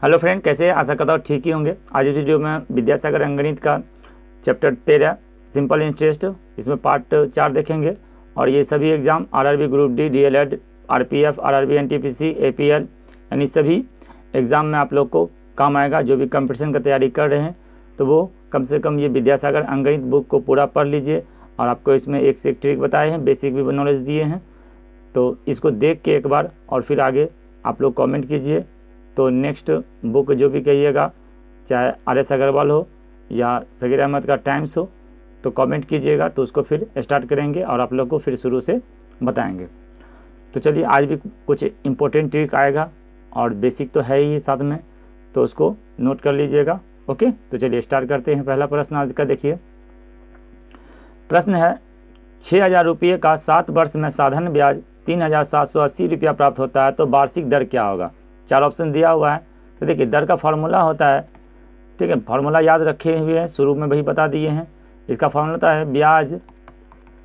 Hello friend, कैसे हैं? आशा करता हूँ ठीक ही होंगे। आज इस वीडियो में विद्यासागर अंकगणित का चैप्टर 13 सिंपल इंटरेस्ट, इसमें पार्ट 4 देखेंगे। और ये सभी exam RRB group D, DElEd, RPF, RRB NTPC, APL, यानी सभी एग्ज़ाम में आप लोग को काम आएगा। जो भी कंपटीशन का तैयारी कर रहे हैं तो वो कम से कम ये विद्यासागर अंकगणित बुक को पूरा पढ़ लीजिए। और आपको इसमें एक से एक ट्रिक बताए हैं, बेसिक भी नॉलेज दिए हैं, तो इसको देख के एक बार और फिर आगे आप लोग कमेंट कीजिए। तो नेक्स्ट बुक जो भी कहिएगा, चाहे आर.एस. अग्रवाल हो या सगीर अहमद का टाइम्स हो, तो कमेंट कीजिएगा, तो उसको फिर स्टार्ट करेंगे और आप लोग को फिर शुरू से बताएंगे। तो चलिए, आज भी कुछ इम्पोर्टेंट ट्रिक आएगा और बेसिक तो है ही साथ में, तो उसको नोट कर लीजिएगा। ओके, तो चलिए स्टार्ट करते हैं। पहला प्रश्न आज का देखिए। प्रश्न है, 6,000 रुपये का 7 वर्ष में साधारण ब्याज 3,780 रुपया प्राप्त होता है, तो वार्षिक दर क्या होगा? 4 ऑप्शन दिया हुआ है। तो देखिए, दर का फार्मूला होता है, ठीक है, फार्मूला याद रखे हुए हैं, शुरू में वही बता दिए हैं। इसका फार्मूला होता है ब्याज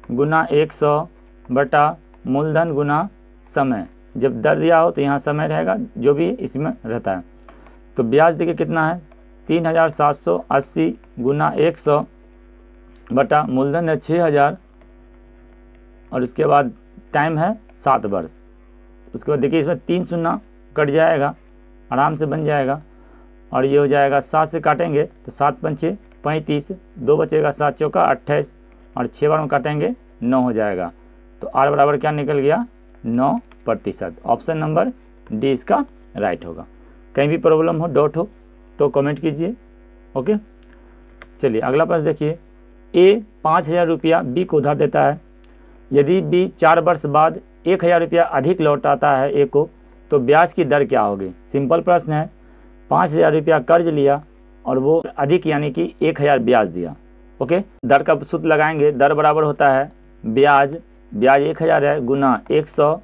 गुना 100 बटा मूलधन गुना समय। जब दर दिया हो तो यहाँ समय रहेगा, जो भी इसमें रहता है। तो ब्याज देखिए कितना है, 3,780 गुना 100 बटा मूलधन है 6,000, और उसके बाद टाइम है 7 वर्ष। उसके बाद देखिए, इसमें 3 शून्य कट जाएगा, आराम से बन जाएगा। और ये हो जाएगा 7 से काटेंगे तो 7 पंचे 35, 2 बचेगा, 7 चौका 28, और 6 बार में काटेंगे 9 हो जाएगा। तो आर बराबर क्या निकल गया, 9%। ऑप्शन नंबर डी इसका राइट होगा। कहीं भी प्रॉब्लम हो, डाउट हो तो कमेंट कीजिए। ओके, चलिए अगला प्रश्न देखिए। ए 5,000 रुपया बी को उधार देता है। यदि बी 4 वर्ष बाद 1,000 रुपया अधिक लौटाता है ए को, तो ब्याज की दर क्या होगी? सिंपल प्रश्न है। 5,000 रुपया कर्ज लिया और वो अधिक यानी कि 1,000 ब्याज दिया। ओके, दर का सूत्र लगाएंगे। दर बराबर होता है ब्याज 1,000 है गुना 100,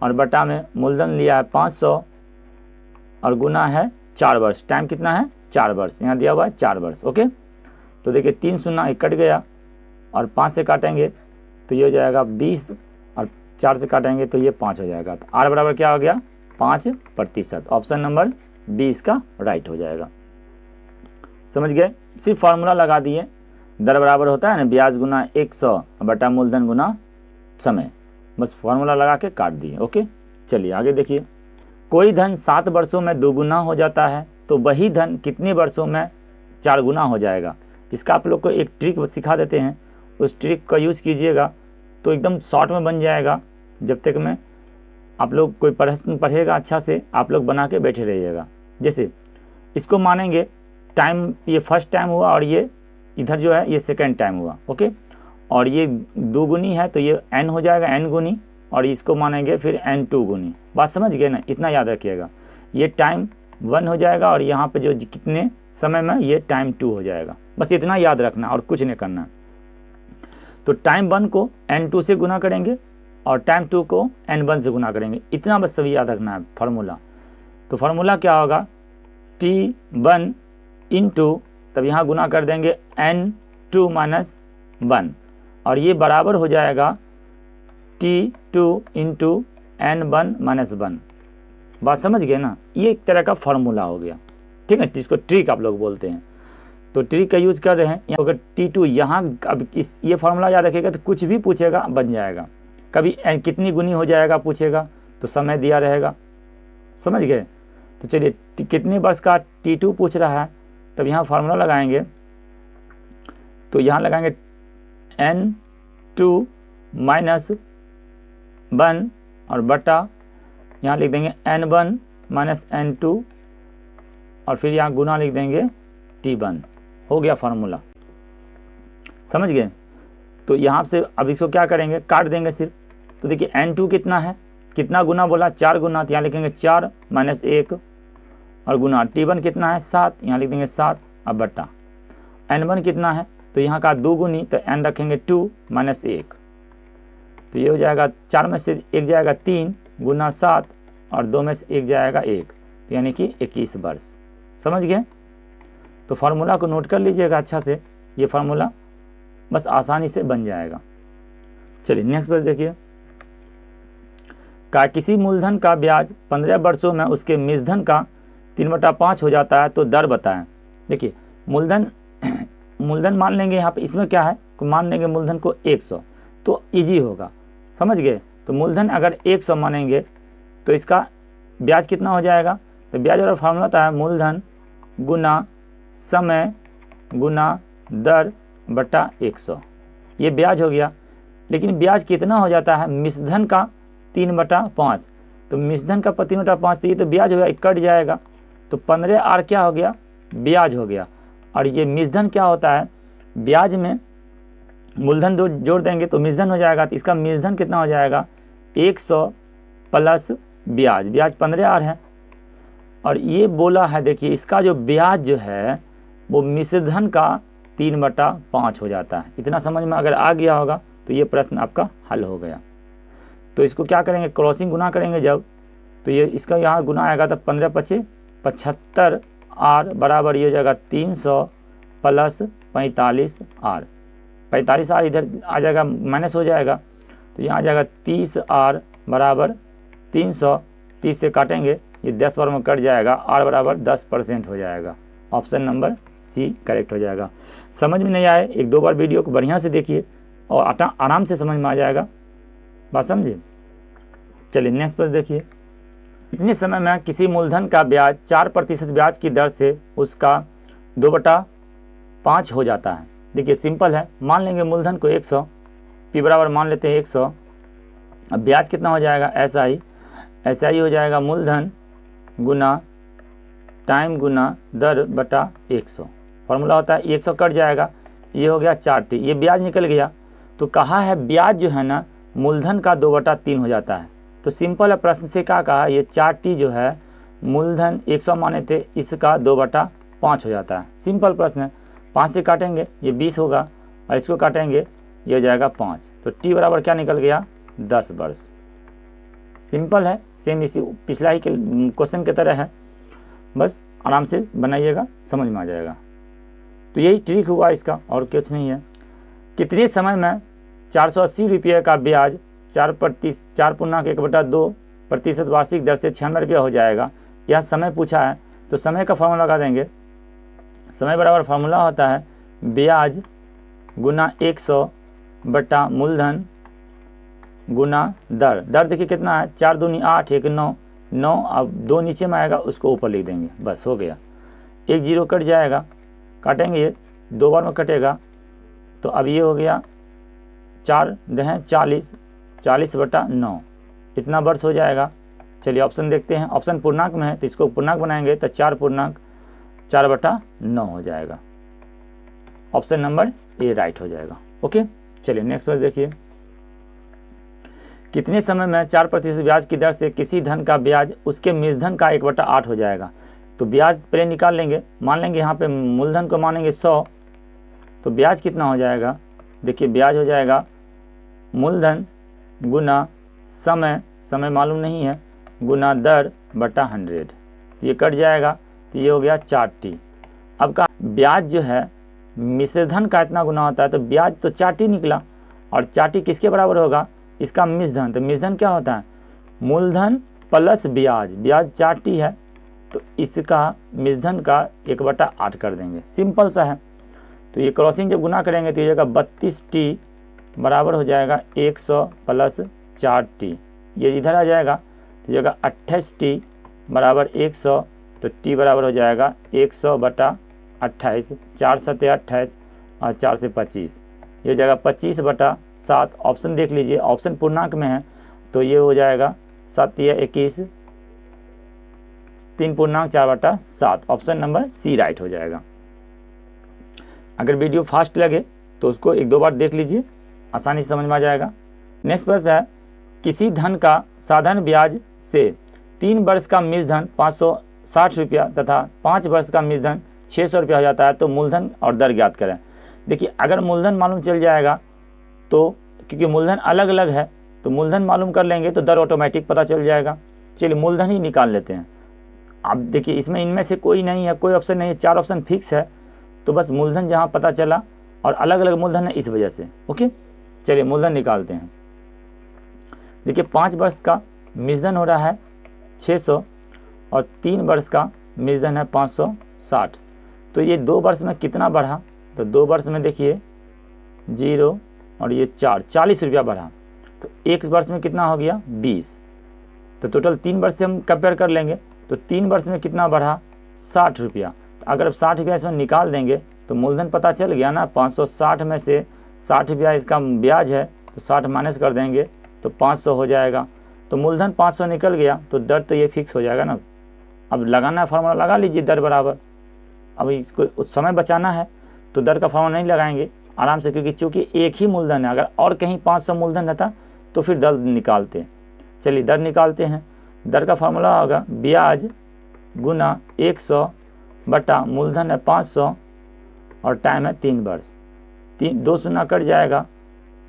और बटा में मूलधन लिया है 500, और गुना है 4 वर्ष। टाइम कितना है, 4 वर्ष, यहाँ दिया हुआ है 4 वर्ष। ओके, तो देखिए 3 शून्य कट गया, और 5 से काटेंगे तो ये हो जाएगा 20, और 4 से काटेंगे तो ये 5 हो जाएगा। तो आर बराबर क्या हो गया, 5%। ऑप्शन नंबर बी इसका राइट हो जाएगा। समझ गए? सिर्फ फार्मूला लगा दिए। दर बराबर होता है ना ब्याज गुना 100 बटा मूलधन गुना समय, बस फार्मूला लगा के काट दिए। ओके, चलिए आगे देखिए। कोई धन 7 वर्षों में 2 गुना हो जाता है, तो वही धन कितने वर्षों में 4 गुना हो जाएगा? इसका आप लोग को एक ट्रिक सिखा देते हैं, उस ट्रिक का यूज कीजिएगा तो एकदम शॉर्ट में बन जाएगा। जब तक में आप लोग कोई प्रश्न पढ़ेगा अच्छा से, आप लोग बना के बैठे रहिएगा। जैसे इसको मानेंगे टाइम, ये फर्स्ट टाइम हुआ, और ये इधर जो है ये सेकेंड टाइम हुआ। ओके, और ये 2 गुनी है तो ये n हो जाएगा, n गुनी, और इसको मानेंगे फिर n2 गुनी। बात समझ गए ना? इतना याद रखिएगा। ये टाइम 1 हो जाएगा, और यहाँ पे जो कितने समय में ये टाइम 2 हो जाएगा। बस इतना याद रखना और कुछ नहीं करना। तो टाइम 1 को n2 से गुना करेंगे, और टाइम 2 को n1 से गुना करेंगे। इतना बस सभी याद रखना है फार्मूला। तो फार्मूला क्या होगा, t1 इंटू, तब यहाँ गुना कर देंगे n2 माइनस 1, और ये बराबर हो जाएगा t2 इंटू n1 माइनस 1। बात समझ गए ना? ये एक तरह का फार्मूला हो गया, ठीक है, जिसको ट्रिक आप लोग बोलते हैं। तो ट्रिक का यूज कर रहे हैं। अगर t2 यहाँ, अब इस ये फार्मूला याद रखेगा तो कुछ भी पूछेगा बन जाएगा। कभी कितनी गुनी हो जाएगा पूछेगा तो समय दिया रहेगा। समझ गए? तो चलिए, कितने वर्ष का t2 पूछ रहा है, तब यहाँ फार्मूला लगाएंगे। तो यहाँ लगाएंगे n2 माइनस 1, और बटा यहाँ लिख देंगे n1 माइनस n2, और फिर यहाँ गुना लिख देंगे t1। हो गया फार्मूला। समझ गए? तो यहाँ से अब इसको क्या करेंगे, काट देंगे सिर्फ। तो देखिए n2 कितना है, कितना गुना बोला, 4 गुना, तो यहाँ लिखेंगे 4 माइनस 1, और गुना t1 कितना है 7, यहाँ लिख देंगे 7, अब बटा n1 कितना है, तो यहाँ का 2 गुनी, तो n रखेंगे 2 माइनस 1, तो ये हो जाएगा 4 में से 1 जाएगा 3 गुना 7, और 2 में से 1 जाएगा 1, तो यानी कि 21 वर्ष। समझ गए? तो फार्मूला को नोट कर लीजिएगा अच्छा से, ये फार्मूला बस आसानी से बन जाएगा। चलिए नेक्स्ट प्रश्न देखिए। का किसी मूलधन का ब्याज 15 वर्षों में उसके मिश्रधन का 3/5 हो जाता है तो दर बताएं। देखिए मूलधन मान लेंगे यहाँ पे, इसमें क्या है, मान लेंगे मूलधन को 100 तो इजी होगा, समझ गए। तो मूलधन अगर 100 मानेंगे तो इसका ब्याज कितना हो जाएगा, तो ब्याज वाला फार्मूला होता है मूलधन गुना समय गुना दर बटा 100, ये ब्याज हो गया। लेकिन ब्याज कितना हो जाता है मिश्रधन का 3/5, तो मिश्रधन का 3/5 तो ये तो ब्याज हो गया, कट जाएगा तो 15R क्या हो गया, ब्याज हो गया। और ये मिश्रधन क्या होता है, ब्याज में मूलधन दो जोड़ देंगे तो मिश्रधन हो जाएगा, तो इसका मिश्रधन कितना हो जाएगा 100 प्लस ब्याज, ब्याज 15R है। और ये बोला है देखिए इसका जो ब्याज जो है वो मिश्रधन का 3/5 हो जाता है। इतना समझ में अगर आ गया होगा तो ये प्रश्न आपका हल हो गया। तो इसको क्या करेंगे, क्रॉसिंग गुना करेंगे जब, तो ये इसका यहाँ गुना आएगा तो 15×5 75R बराबर ये हो जाएगा 300 प्लस 45R, 45R इधर आ जाएगा माइनस हो जाएगा, तो यहाँ आ जाएगा 30R बराबर 300, 30 से काटेंगे ये 10 बार में कट जाएगा, R बराबर 10% हो जाएगा। ऑप्शन नंबर सी करेक्ट हो जाएगा। समझ में नहीं आए 1-2 बार वीडियो को बढ़िया से देखिए और आराम से समझ में आ जाएगा, बात समझिए। चलिए नेक्स्ट पर देखिए, इतने समय में किसी मूलधन का ब्याज 4% ब्याज की दर से उसका 2/5 हो जाता है। देखिए सिंपल है, मान लेंगे मूलधन को 100, पी बराबर मान लेते हैं 100, अब ब्याज कितना हो जाएगा ऐसा ही हो जाएगा मूलधन गुना टाइम गुना दर बटा 100, फॉर्मूला होता है 100 कट जाएगा, ये हो गया 4T, ये ब्याज निकल गया। तो कहा है ब्याज जो है ना मूलधन का 2/3 हो जाता है, तो सिंपल है, प्रश्न से क्या कहा, ये 4T जो है मूलधन 100 माने थे इसका 2/5 हो जाता है। सिंपल प्रश्न है, 5 से काटेंगे ये 20 होगा और इसको काटेंगे ये हो जाएगा 5, तो T बराबर क्या निकल गया 10 वर्ष। सिंपल है, सेम इसी पिछला ही क्वेश्चन की तरह है, बस आराम से बनाइएगा समझ में आ जाएगा। तो यही ट्रिक हुआ इसका और कुछ नहीं है। कितने समय में 480 रुपये का ब्याज 4.1/2% वार्षिक दर से 96 रुपया हो जाएगा, यह समय पूछा है। तो समय का फॉर्मूला लगा देंगे, समय बराबर फार्मूला होता है ब्याज गुना 100 बटा मूलधन गुना दर। दर देखिए कितना है 4 दूनी 8 1 9 9, अब 2 नीचे में आएगा उसको ऊपर लिख देंगे, बस हो गया। 1 0 कट जाएगा, काटेंगे ये 2 बार में कटेगा, तो अब ये हो गया 4 दहें 40, 40/9 इतना वर्ष हो जाएगा। चलिए ऑप्शन देखते हैं, ऑप्शन पूर्णांक में है तो इसको पूर्णांक बनाएंगे तो 4/9 हो जाएगा। ऑप्शन नंबर ए राइट हो जाएगा। ओके चलिए नेक्स्ट पर देखिए, कितने समय में 4% ब्याज की दर से किसी धन का ब्याज उसके मिश्रधन का 1/8 हो जाएगा। तो ब्याज पहले निकाल लेंगे, मान लेंगे यहाँ पे मूलधन को मानेंगे 100, तो ब्याज कितना हो जाएगा, देखिए ब्याज हो जाएगा मूलधन गुना समय मालूम नहीं है गुना दर बटा 100, ये कट जाएगा तो ये हो गया 4T। अब का ब्याज जो है मिश्रधन का इतना गुना होता है, तो ब्याज तो 4T निकला, और 4T किसके बराबर होगा, इसका मिश्रधन। तो मिश्रधन क्या होता है मूलधन प्लस ब्याज, ब्याज 4T है तो इसका मिश्रधन का 1/8 कर देंगे, सिंपल सा है। तो ये क्रॉसिंग जब गुना करेंगे तो ये जगह 32T बराबर हो जाएगा 100 प्लस 4T, ये इधर आ जाएगा तो जगह 28T बराबर 100, तो T बराबर हो जाएगा 100/28, 4 7 28 और 4 से 25, ये जगह 25/7। ऑप्शन देख लीजिए, ऑप्शन पूर्णांक में है तो ये हो जाएगा 7 या 21, 3 पूर्णांक 4/7, ऑप्शन नंबर सी राइट हो जाएगा। अगर वीडियो फास्ट लगे तो उसको 1-2 बार देख लीजिए, आसानी से समझ में आ जाएगा। नेक्स्ट प्रश्न है, किसी धन का साधारण ब्याज से 3 वर्ष का मिश्रधन 560 रुपया तथा 5 वर्ष का मिश्रधन 600 रुपया हो जाता है, तो मूलधन और दर ज्ञात करें। देखिए अगर मूलधन मालूम चल जाएगा तो क्योंकि मूलधन अलग अलग है तो मूलधन मालूम कर लेंगे तो दर ऑटोमेटिक पता चल जाएगा। चलिए मूलधन ही निकाल लेते हैं। अब देखिए इसमें इनमें से कोई नहीं है, कोई ऑप्शन नहीं है, 4 ऑप्शन फिक्स है, तो बस मूलधन जहाँ पता चला और अलग अलग मूलधन है इस वजह से। ओके चलिए मूलधन निकालते हैं। देखिए 5 वर्ष का मिश्रधन हो रहा है 600 और 3 वर्ष का मूलधन है 560। तो ये 2 वर्ष में कितना बढ़ा, तो 2 वर्ष में देखिए 0 और ये 4, 40 रुपया बढ़ा। तो 1 वर्ष में कितना हो गया 20। तो टोटल 3 वर्ष से हम कंपेयर कर लेंगे, तो 3 वर्ष में कितना बढ़ा 60 रुपया। तो अगर 60 रुपया इसमें निकाल देंगे तो मूलधन पता चल गया ना, 560 में से 60 रुपया इसका ब्याज है, तो 60 माइनस कर देंगे तो 500 हो जाएगा। तो मूलधन 500 निकल गया, तो दर तो ये फिक्स हो जाएगा ना। अब लगाना है फार्मूला लगा लीजिए दर बराबर। अब इसको समय बचाना है तो दर का फार्मूला नहीं लगाएंगे आराम से, क्योंकि चूँकि एक ही मूलधन है। अगर और कहीं 500 मूलधन रहता तो फिर दर निकालते। चलिए दर निकालते हैं। दर का फार्मूला होगा ब्याज गुना 100 बटा मूलधन है 500 और टाइम है 3 वर्ष। 2 शून्य कट जाएगा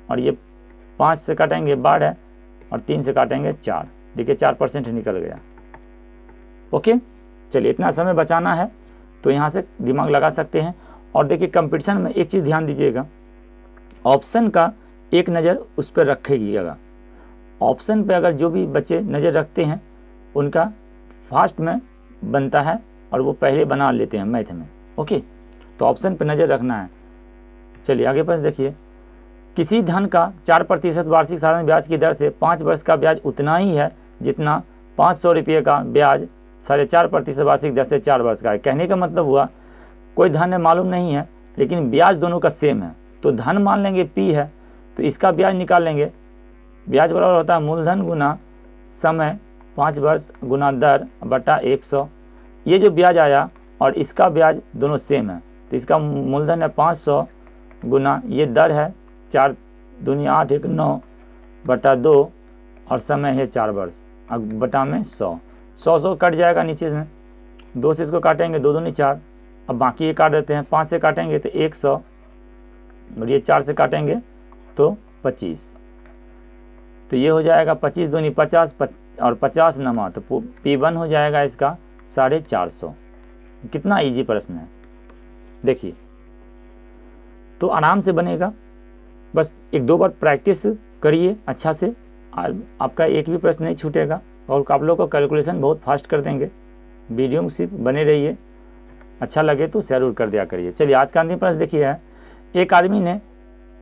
और ये 5 से काटेंगे 12 और 3 से काटेंगे 4। देखिए 4% निकल गया। ओके, चलिए इतना समय बचाना है तो यहाँ से दिमाग लगा सकते हैं। और देखिए कंपटीशन में एक चीज़ ध्यान दीजिएगा, ऑप्शन का एक नज़र उस पर रखेगा। ऑप्शन पे अगर जो भी बच्चे नज़र रखते हैं उनका फास्ट में बनता है और वो पहले बना लेते हैं मैथ में। ओके, तो ऑप्शन पे नज़र रखना है। चलिए आगे पास देखिए, किसी धन का 4% वार्षिक साधारण ब्याज की दर से 5 वर्ष का ब्याज उतना ही है जितना 500 रुपये का ब्याज 4.5% वार्षिक दर से 4 वर्ष का है। कहने का मतलब हुआ कोई धन है मालूम नहीं है लेकिन ब्याज दोनों का सेम है, तो धन मान लेंगे P है तो इसका ब्याज निकाल लेंगे। ब्याज बराबर होता है मूलधन गुना समय 5 वर्ष गुना दर बटा 100। ये जो ब्याज आया और इसका ब्याज दोनों सेम है, तो इसका मूलधन है 500 गुना ये दर है 4 दूनी 8 1 9 बटा 2 और समय है 4 वर्ष। अब बटा में 100 कट जाएगा नीचे में, 2 से इसको काटेंगे 2 दूनी 4। अब बाकी ये काट देते हैं, 5 से काटेंगे तो 100 और ये 4 से काटेंगे तो 25। तो ये हो जाएगा 25 दूनी 50 और 50 नमा, तो P1 हो जाएगा इसका 450। कितना इजी प्रश्न है देखिए, तो आराम से बनेगा। बस 1-2 बार प्रैक्टिस करिए अच्छा से, आपका एक भी प्रश्न नहीं छूटेगा और आप लोग को कैलकुलेशन बहुत फास्ट कर देंगे। वीडियो में सिर्फ बने रहिए, अच्छा लगे तो शेयर कर दिया करिए। चलिए आज का अंतिम प्रश्न देखिए है, एक आदमी ने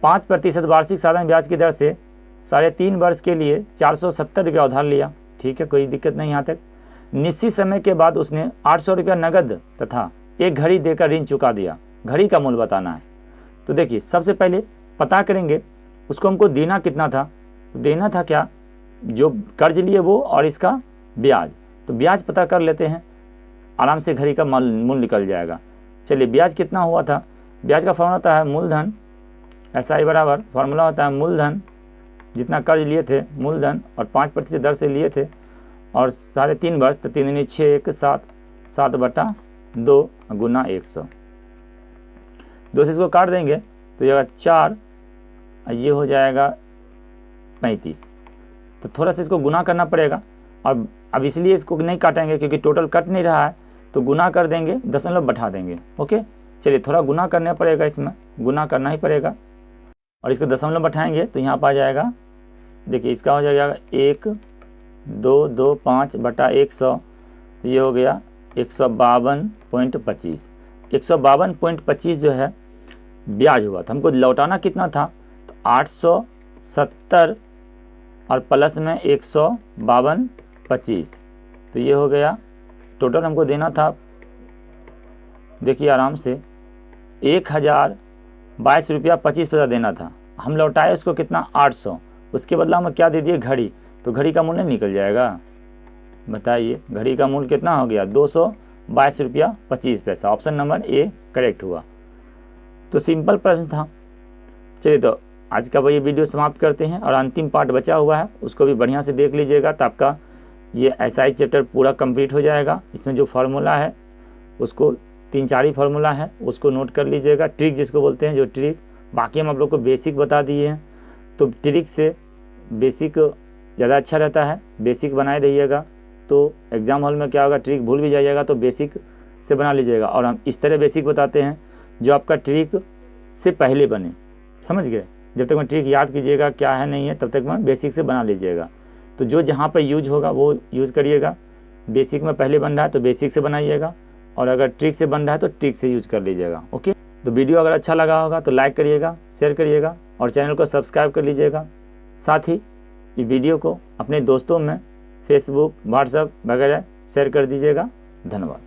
5% वार्षिक साधारण ब्याज की दर से 3.5 वर्ष के लिए 470 रुपया उधार लिया। ठीक है, कोई दिक्कत नहीं यहाँ तक। निश्चित समय के बाद उसने 800 रुपया नगद तथा एक घड़ी देकर ऋण चुका दिया। घड़ी का मूल्य बताना है। तो देखिए सबसे पहले पता करेंगे उसको हमको देना कितना था। तो देना था क्या, जो कर्ज लिए वो और इसका ब्याज। तो ब्याज पता कर लेते हैं, आराम से घड़ी का मूल्य निकल जाएगा। चलिए ब्याज कितना हुआ था, ब्याज का फॉर्मूला होता है मूलधन SI बराबर, फॉर्मूला होता है मूलधन जितना कर्ज लिए थे मूलधन और 5% दर से लिए थे और 3.5 वर्ष, तो 3 दूनी 6 1 7 7 बटा 2 गुना 100। 2 से इसको काट देंगे तो ये 4, ये हो जाएगा 35। तो थोड़ा सा इसको गुना करना पड़ेगा और अब इसलिए इसको नहीं काटेंगे क्योंकि टोटल कट नहीं रहा है, तो गुना कर देंगे, दशमलव बैठा देंगे। ओके, चलिए थोड़ा गुना करना पड़ेगा, इसमें गुना करना ही पड़ेगा और इसको दशमलव बैठाएंगे तो यहाँ पर आ जाएगा। देखिए इसका हो जाएगा 1,225 बटा 100, तो ये हो गया 152.25। 152.25 जो है ब्याज हुआ था। हमको लौटाना कितना था, तो 870 और प्लस में 152.25, तो ये हो गया टोटल हमको देना था। देखिए आराम से 1022 रुपया 25 पैसा देना था। हम लौटाए उसको कितना 800, उसके बदला में क्या दे दिए घड़ी, तो घड़ी का मूल्य निकल जाएगा। बताइए घड़ी का मूल्य कितना हो गया 222 रुपया 25 पैसा। ऑप्शन नंबर ए करेक्ट हुआ। तो सिंपल प्रश्न था। चलिए तो आज का वही वीडियो समाप्त करते हैं और अंतिम पार्ट बचा हुआ है उसको भी बढ़िया से देख लीजिएगा, तो आपका ये SI चैप्टर पूरा कंप्लीट हो जाएगा। इसमें जो फार्मूला है उसको 3-4 ही फार्मूला है, उसको नोट कर लीजिएगा। ट्रिक जिसको बोलते हैं, जो ट्रिक, बाकी हम आप लोग को बेसिक बता दिए हैं, तो ट्रिक से बेसिक ज़्यादा अच्छा रहता है। बेसिक बनाए रहिएगा तो एग्ज़ाम हॉल में क्या होगा, ट्रिक भूल भी जाइएगा, तो बेसिक से बना लीजिएगा। और हम इस तरह बेसिक बताते हैं जो आपका ट्रिक से पहले बने, समझ गए। जब तक मैं ट्रिक याद कीजिएगा क्या है नहीं है, तब तक मैं बेसिक से बना लीजिएगा। तो जो जहाँ पर यूज होगा वो यूज़ करिएगा बेसिक में पहले बन रहा है तो बेसिक से बनाइएगा, और अगर ट्रिक से बन रहा है तो ट्रिक से यूज कर लीजिएगा। ओके, तो वीडियो अगर अच्छा लगा होगा तो लाइक करिएगा, शेयर करिएगा और चैनल को सब्सक्राइब कर लीजिएगा। साथ ही ये वीडियो को अपने दोस्तों में फेसबुक, व्हाट्सएप वगैरह शेयर कर दीजिएगा। धन्यवाद।